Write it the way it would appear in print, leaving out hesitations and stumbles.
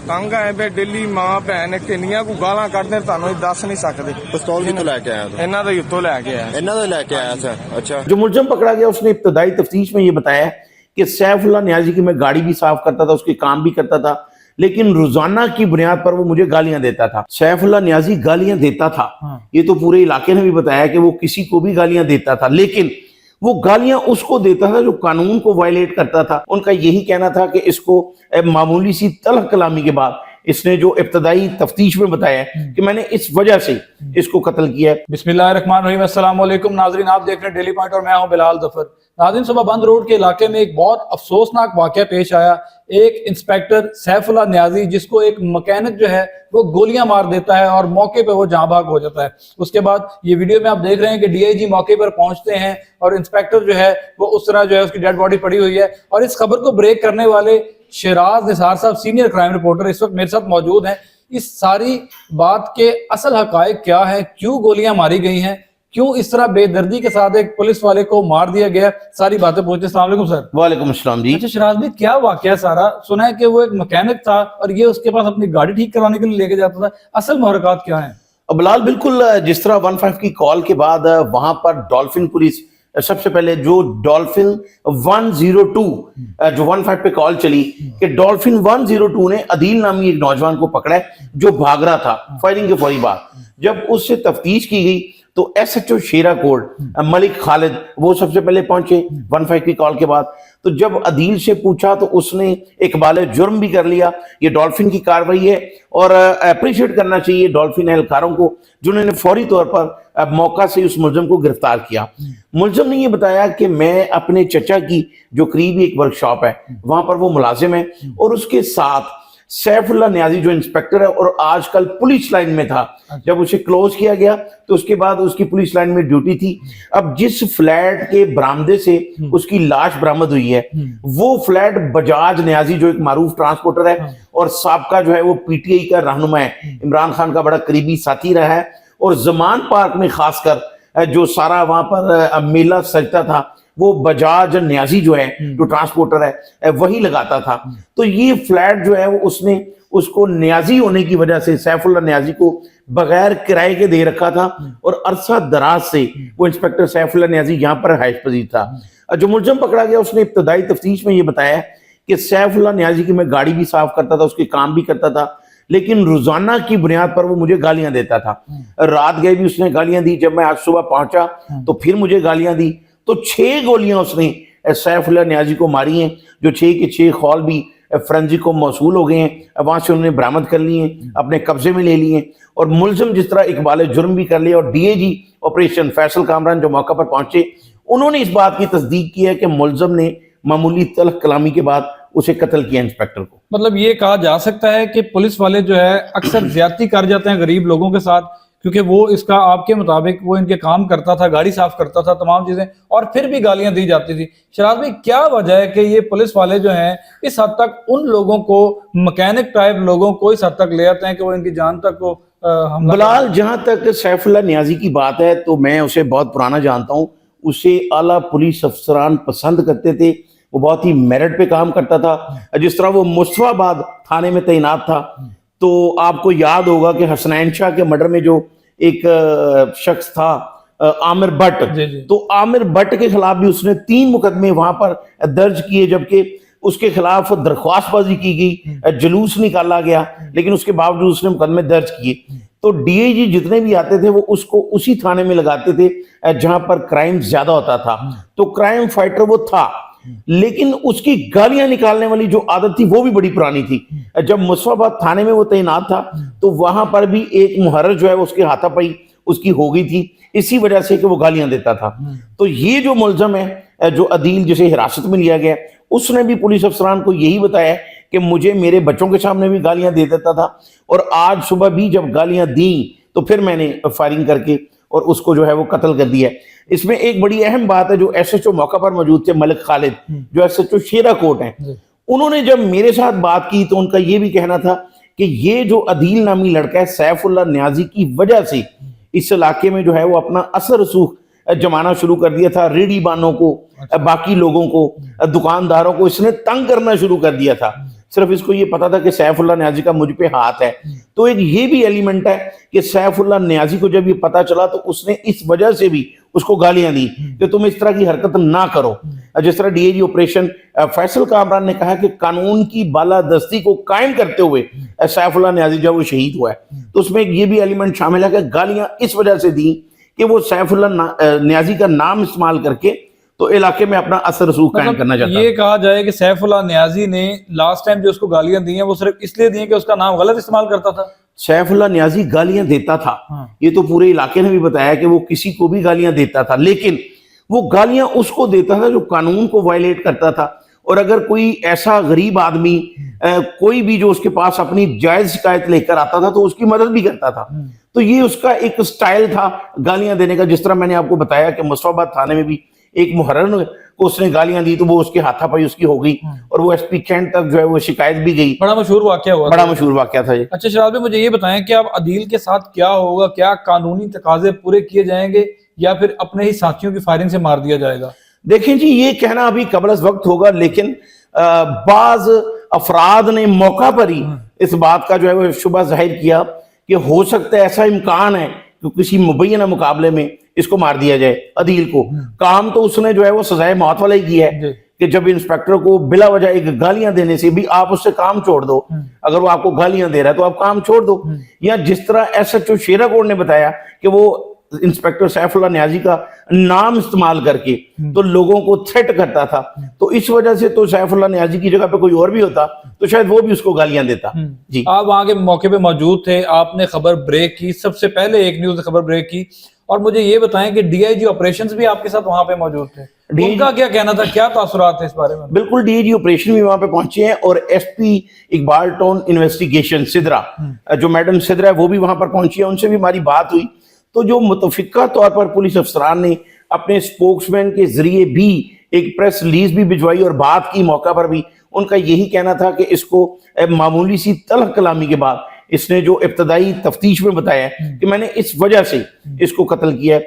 ਤੰਗ ਆਏ ਵੇ ਦਿੱਲੀ ਮਾਂ ਭੈਣ ਕਿੰਨੀਆਂ ਕੋ ਗਾਲਾਂ ਕੱਢਦੇ ਤੁਹਾਨੂੰ ਦੱਸ ਨਹੀਂ ਸਕਦੇ। पिस्तौल कितों लैके आया तू? ਇਹਨਾਂ ਦੇ ਉੱਤੋਂ ਲੈ ਕੇ ਆਇਆ। इन्हों लैके आया था। अच्छा, जो मुलजम पकड़ा गया उसने इब्तदाई तफ्तीश में ये बताया कि सैफुल्लाह न्याजी की मैं गाड़ी भी साफ करता था, उसके काम भी करता था, लेकिन रोजाना की बुनियाद पर वो मुझे गालियां देता था। सैफुल्लाह न्याजी गालियां देता था, ये तो पूरे इलाके ने भी बताया कि वो किसी को भी गालियां देता था, लेकिन वो गालियां उसको देता था जो कानून को वायलेट करता था। उनका यही कहना था कि इसको मामूली सी तलख कलामी के बाद इसने जो इब्तदाई तफ्तीश में बताया कि मैंने इस वजह से इसको कत्ल किया है। बिस्मिल्लाहिर्रहमानिर्रहीम, अस्सलाम वालेकुम नाज़रीन, आप देख रहे हैं डेली पॉइंट और मैं हूं बिलाल ज़फ़र। नाज़रीन, सुबह बंद रोड के इलाके में एक बहुत अफसोसनाक वाक़या पेश आया। एक इंस्पेक्टर सैफुल्लाह न्याजी, जिसको एक मैकेनिक जो है वो गोलियां मार देता है और मौके पे वो जहां भाग हो जाता है। उसके बाद ये वीडियो में आप देख रहे हैं कि डीआईजी मौके पर पहुंचते हैं और इंस्पेक्टर जो है वो उस तरह जो है उसकी डेड बॉडी पड़ी हुई है। और इस खबर को ब्रेक करने वाले शिराज निसार साहब, सीनियर क्राइम रिपोर्टर, इस वक्त मेरे साथ मौजूद हैं। इस सारी बात के असल हकायक क्या है, क्यों गोलियां मारी गई हैं, क्यों इस तरह बेदर्दी के साथ एक पुलिस वाले को मार दिया गया, सारी बातें पूछते हैं। अस्सलाम वालेकुम सर। वालेकुम अस्सलाम जी। अच्छा शिराज भाई, क्या वाकया सारा? सुना है कि वो एक मैकेनिक था और ये उसके पास अपनी गाड़ी ठीक कराने के लिए लेके जाता था, असल मुहरकात क्या है? बिलाल, बिल्कुल जिस तरह 15 की कॉल के बाद वहां पर डॉल्फिन पुलिस, सबसे पहले जो डॉल्फिन 102 जो 15 पे कॉल चली कि डॉल्फिन 102 ने अदील नामी एक नौजवान को पकड़ा है जो भाग रहा था फायरिंग के फौरी बाद। जब उससे तफ्तीश की गई तो एसएचओ शेरा कोट मलिक खालिद वो सबसे पहले पहुंचे 15 की कॉल के बाद। तो जब अदील से पूछा तो उसने इकबाल जुर्म भी कर लिया। ये डॉल्फिन की कार्रवाई है और अप्रिशिएट करना चाहिए डॉल्फिन एहलकारों को जिन्होंने फौरी तौर पर मौका से उस मुलजम को गिरफ्तार किया। मुलजम ने ये बताया कि मैं अपने चचा की जो करीबी एक वर्कशॉप है वहां पर वो मुलाजिम है और उसके साथ सैफुल्लाह न्याजी जो इंस्पेक्टर है और आजकल पुलिस लाइन में था। जब उसे क्लोज किया गया तो उसके बाद उसकी पुलिस लाइन में ड्यूटी थी। अब जिस फ्लैट के बरामदे से उसकी लाश बरामद हुई है वो फ्लैट बजाज न्याजी जो एक मारूफ ट्रांसपोर्टर है और साबका जो है वो पीटीआई का रहनुमा है, इमरान खान का बड़ा करीबी साथी रहा है और जमान पार्क में खासकर जो सारा वहां पर मेला सजता था वो बजाज न्याजी जो है जो ट्रांसपोर्टर है वही लगाता था। तो ये फ्लैट जो है वो उसने उसको न्याजी होने की वजह से सैफुल्लाह न्याजी को बगैर किराए के दे रखा था और अरसा दराज से वो इंस्पेक्टर सैफुल्लाह न्याजी यहाँ पर रिहाइश पजीर था। जो मुलजम पकड़ा गया उसने इब्तदाई तफ्तीश में ये बताया कि सैफुल्लाह न्याजी की मैं गाड़ी भी साफ करता था, उसके काम भी करता था, लेकिन रोजाना की बुनियाद पर वो मुझे गालियां देता था। रात गए भी उसने गालियां दी, जब मैं आज सुबह पहुंचा तो फिर मुझे गालियां दी। तो 6 गोलियां उसने सैफुल्लाह न्याजी को मारी हैं, जो 6 के 6 खौल भी फ्रेंजिक को मौसूल हो गए हैं, वहां से उन्होंने बरामद कर लिए हैं, अपने कब्जे में ले लिए और मुलजिम जिस तरह इकबाल जुर्म भी कर लिया। और डीएजी ऑपरेशन फैसल कामरान जो मौका पर पहुंचे उन्होंने इस बात की तस्दीक की है कि मुलजिम ने मामूली तलख कलामी के बाद उसे कत्ल किया इंस्पेक्टर को। मतलब ये कहा जा सकता है कि पुलिस वाले जो है अक्सर ज्यादती कर जाते हैं गरीब लोगों के साथ, क्योंकि वो इसका आपके मुताबिक वो इनके काम करता था, गाड़ी साफ करता था, तमाम चीजें, और फिर भी गालियां दी जाती थी। शराज भाई, क्या वजह है कि ये पुलिस वाले जो हैं इस हद तक उन लोगों को, मैकेनिक टाइप लोगों को इस हद तक ले आते हैं कि वो इनकी जान तक को बिलाल, जहां तक सैफुल्लाह न्याजी की बात है तो मैं उसे बहुत पुराना जानता हूं। उसे आला पुलिस अफसरान पसंद करते थे, वो बहुत ही मेरिट पे काम करता था। जिस तरह वो मुस्तफाबाद थाने में तैनात था तो आपको याद होगा कि हसनैन शाह के मर्डर में जो एक शख्स था आमिर भट्ट, तो आमिर भट्ट के खिलाफ भी उसने 3 मुकदमे वहां पर दर्ज किए, जबकि उसके खिलाफ दरख्वास्तबाजी की गई, जुलूस निकाला गया, लेकिन उसके बावजूद उसने मुकदमे दर्ज किए। तो डीआईजी जितने भी आते थे वो उसको उसी थाने में लगाते थे जहां पर क्राइम ज्यादा होता था। तो क्राइम फाइटर वो था, लेकिन उसकी गालियां निकालने वाली जो आदत थी वो भी बड़ी पुरानी थी। जब मुस्तफाबाद थाने में वो तैनात था तो वहां पर भी एक मुहर्रर जो है उसके हाथापाई उसकी हो गई थी, इसी वजह से कि वो गालियां देता था। तो ये जो मुलजम है जो अदील जिसे हिरासत में लिया गया, उसने भी पुलिस अफसरान को यही बताया कि मुझे मेरे बच्चों के सामने भी गालियां दे देता था और आज सुबह भी जब गालियां दी तो फिर मैंने फायरिंग करके और उसको जो है वो कत्ल कर दिया। इसमें एक बड़ी अहम बात है, जो एसएचओ मौका पर मौजूद थे मलिक खालिद, जो एसएचओ शेरा कोट हैं, उन्होंने जब मेरे साथ बात की तो उनका ये भी कहना था कि ये जो अदील नामी लड़का है सैफुल्लाह न्याजी की वजह से इस इलाके में जो है वो अपना असर रसूख जमाना शुरू कर दिया था। रेडी बानों को, बाकी लोगों को, दुकानदारों को इसने तंग करना शुरू कर दिया था। صرف اس کو یہ پتا تھا کہ سیف اللہ نیازی کا مجھ پہ ہاتھ ہے. تو ایک یہ بھی ایلیمنٹ ہے کہ سیف اللہ نیازی کو جب یہ پتا چلا تو اس نے اس وجہ سے بھی اس کو گالیاں دی کہ تم اس طرح کی حرکت نہ کرو. جس طرح DIG آپریشن فیصل کامران نے کہا کہ قانون کی بالادستی کو قائم کرتے ہوئے سیف اللہ نیازی جب وہ شہید ہوا ہے, تو اس میں یہ بھی ایلیمنٹ شامل ہے کہ گالیاں اس وجہ سے دی کہ وہ سیف اللہ نیازی کا نام استعمال کر کے تو علاقے میں اپنا اثر رسوخ قائم کرنا چاہتا یہ کہا جائے کہ سیف اللہ نیازی نے لاسٹ ٹائم جو اس کو گالیاں دی ہیں وہ صرف اس لیے دی ہیں کہ اس کا نام غلط استعمال کرتا تھا. سیف اللہ نیازی گالیاں دیتا تھا, یہ تو پورے علاقے نے بھی بتایا کہ وہ کسی کو بھی گالیاں دیتا تھا, لیکن وہ گالیاں اس کو دیتا تھا جو قانون کو وائلیٹ کرتا تھا. اور اگر کوئی ایسا غریب آدمی کوئی بھی جو اس کے پاس اپنی جائز شکایت لے کر آتا تھا تو اس کی مدد بھی کرتا تھا. تو یہ اس کا ایک سٹائل تھا گالیاں دینے کا. جس طرح میں نے آپ کو بتایا کہ مصطفیٰ آباد تھانے میں بھی ایک محرر کو اس نے گالیاں دی تو وہ اس کے ہاتھا پائی اس کی ہو گئی اور وہ SP کینٹ تک جو ہے وہ شکایت بھی گئی. بڑا مشہور واقعہ ہوا, بڑا مشہور واقعہ تھا یہ. اچھا شہراز بھائی مجھے یہ بتائیں کہ اب عدیل کے ساتھ کیا ہوگا, کیا قانونی تقاضے پورے کیے جائیں گے یا پھر اپنے ہی ساتھیوں کی فائرنگ سے مار دیا جائے گا؟ دیکھیں جی, یہ کہنا ابھی قبل از وقت ہوگا, لیکن بعض افراد نے موقع پر ہی اس بات کا جو ہے وہ شبہ ظاہر کیا کہ ہو سکتا ہے ایسا امکان ہے کہ کسی مبینہ مقابلے میں اس کو مار دیا جائے عدیل کو. کام تو اس نے جو ہے وہ سزائے موت والا ہی کیا ہے کہ جب انسپیکٹر کو بلا وجہ ایک گالیاں دینے سے بھی آپ اس سے کام چھوڑ دو. اگر وہ آپ کو گالیاں دے رہا ہے تو آپ کام چھوڑ دو. یا جس طرح SHO شیرا کوٹ نے بتایا کہ وہ انسپیکٹر سیف اللہ نیازی کا نام استعمال کر کے تو لوگوں کو تھریٹ کرتا تھا, تو اس وجہ سے تو سیف اللہ نیازی کی جگہ پہ کوئی اور بھی ہوتا تو شاید وہ بھی اس کو گالیاں دیتا. جی, آپ وہاں کے موقع پہ موجود تھے, آپ نے خبر بریک کی, سب سے پہلے ایک نیوز خبر بریک کی, اور مجھے یہ بتائیں کہ DIG آپریشنز بھی آپ کے ساتھ وہاں پہ موجود تھے, ان کا کیا کہنا تھا, کیا تاثرات ہیں اس بارے میں؟ بالکل, DIG آپریشن بھی وہاں پہ پہنچے ہیں اور SP Iqbal tone investigation Sidra جو میڈم سدرا ہے وہ بھی وہاں پر پہنچی ہے, ان سے بھی ہماری بات ہوئی. تو جو متفقہ طور پر پولیس افسران نے اپنے سپوکس مین کے ذریعے بھی ایک پریس ریلیز بھی بھجوائی اور بات کی موقع پر بھی, ان کا یہی کہنا تھا کہ اس کو معمولی سی تلخ کلامی کے بعد اس نے جو ابتدائی تفتیش میں بتایا کہ میں نے اس وجہ سے اس کو قتل کیا ہے.